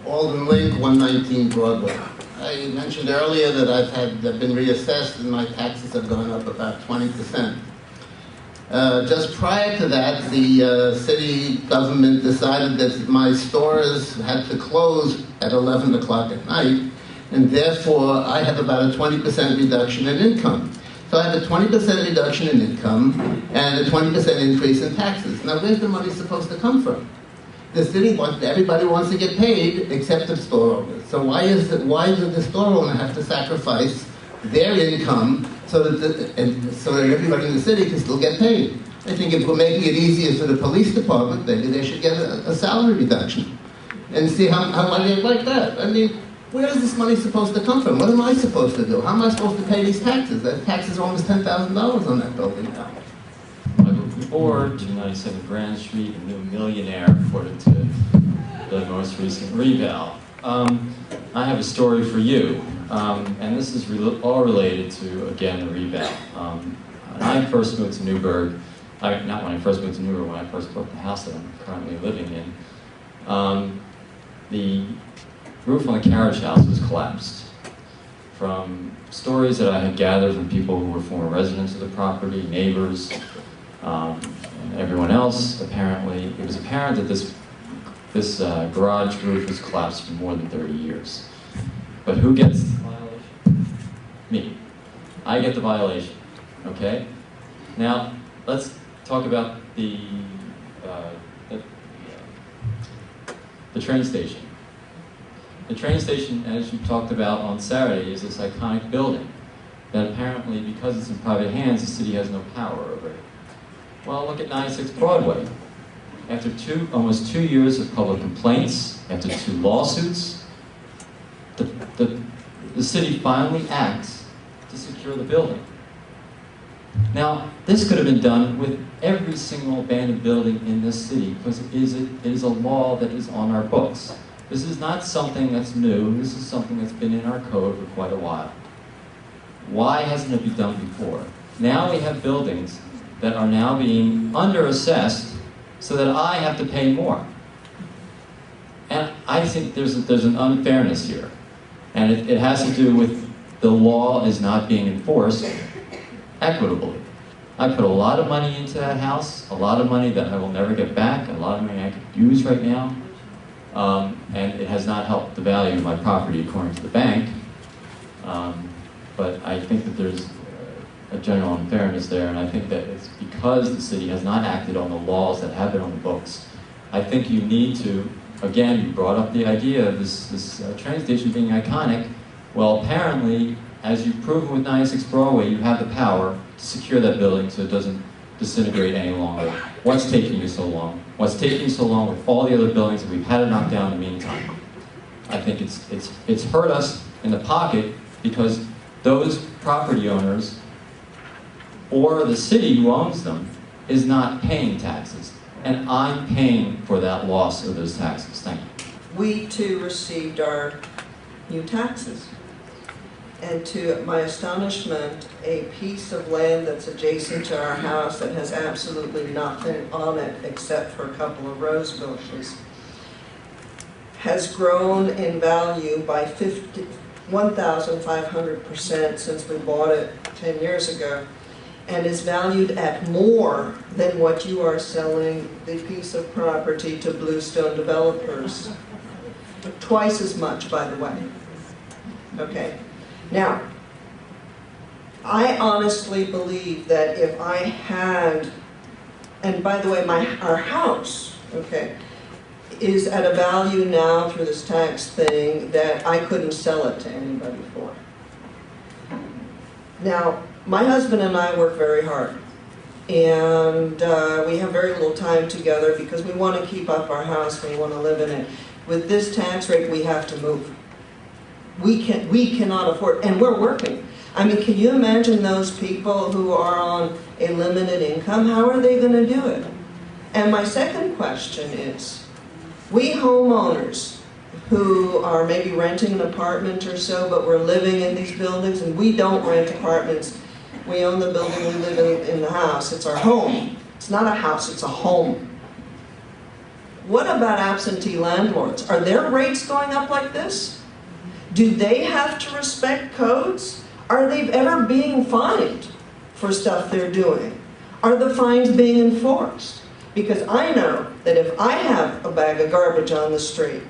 Alden Link, 119 Broadway. I mentioned earlier that I've been reassessed and my taxes have gone up about 20%. Just prior to that, the city government decided that my stores had to close at 11 o'clock at night, and therefore I have about a 20% reduction in income. So I have a 20% reduction in income and a 20% increase in taxes. Now where's the money supposed to come from? The city wants, everybody wants to get paid except the store owners. So why does the store owner have to sacrifice their income so that everybody in the city can still get paid? I think if we're making it easier for the police department, maybe they should get a salary reduction and see how much they like that. I mean, where is this money supposed to come from? What am I supposed to do? How am I supposed to pay these taxes? That taxes are almost $10,000 on that building now. Or 297 Grand Street, a new millionaire, according to the most recent reval. I have a story for you, and this is all related to, again, the reval. When I first moved to Newburgh, not when I first moved to Newburgh, when I first bought the house that I'm currently living in, the roof on the carriage house was collapsed. From stories that I had gathered from people who were former residents of the property, neighbors, and everyone else, apparently, it was apparent that this garage roof was collapsed for more than 30 years. But who gets the violation? Me. I get the violation, okay? Now, let's talk about the train station. The train station, as you talked about on Saturday, is this iconic building that apparently, because it's in private hands, the city has no power over it. Well, look at 96 Broadway. After almost 2 years of public complaints, after 2 lawsuits, the city finally acts to secure the building. Now, this could have been done with every single abandoned building in this city because it is a law that is on our books. This is not something that's new. This is something that's been in our code for quite a while. Why hasn't it been done before? Now we have buildings that are now being under-assessed so that I have to pay more. And I think there's an unfairness here. And it has to do with the law is not being enforced equitably. I put a lot of money into that house, a lot of money that I will never get back, a lot of money I could use right now, and it has not helped the value of my property according to the bank. But I think that there's a general unfairness there, and I think that it's because the city has not acted on the laws that have been on the books. I think you need to, again, you brought up the idea of this train station being iconic. Well, apparently, as you've proven with 96 Broadway, you have the power to secure that building so it doesn't disintegrate any longer. What's taking you so long? What's taking you so long with all the other buildings that we've had to knock down in the meantime? I think it's hurt us in the pocket because those property owners or the city who owns them is not paying taxes. And I'm paying for that loss of those taxes. Thank you. We too received our new taxes. And to my astonishment, a piece of land that's adjacent to our house that has absolutely nothing on it except for a couple of rose bushes has grown in value by 1,500% since we bought it 10 years ago, and is valued at more than what you are selling the piece of property to Bluestone developers. Twice as much, by the way. Okay. Now, I honestly believe that if I had, and by the way, our house, okay, is at a value now through this tax thing that I couldn't sell it to anybody for. Now, my husband and I work very hard, and we have very little time together because we want to keep up our house, we want to live in it. With this tax rate, we have to move. We cannot afford, and we're working. I mean, can you imagine those people who are on a limited income? How are they going to do it? And my second question is, we homeowners who are maybe renting an apartment or so, but we're living in these buildings, and we don't rent apartments. We own the building, we live in the house. It's our home. It's not a house, it's a home. What about absentee landlords? Are their rates going up like this? Do they have to respect codes? Are they ever being fined for stuff they're doing? Are the fines being enforced? Because I know that if I have a bag of garbage on the street,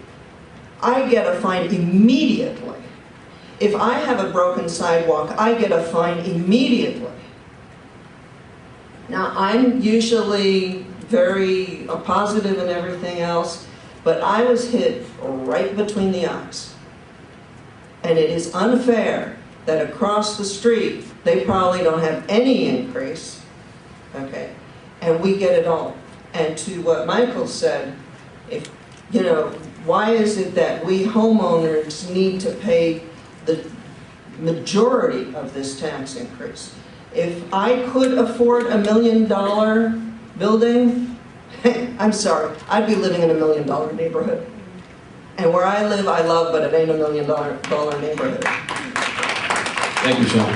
I get a fine immediately. If I have a broken sidewalk, I get a fine immediately. Now, I'm usually very positive and everything else, but I was hit right between the eyes. And it is unfair that across the street, they probably don't have any increase, okay, and we get it all. And to what Michael said, if, you know, why is it that we homeowners need to pay the majority of this tax increase? If I could afford $1 million building, I'm sorry, I'd be living in $1 million neighborhood. And where I live, I love, but it ain't $1 million neighborhood. Thank you, Sean.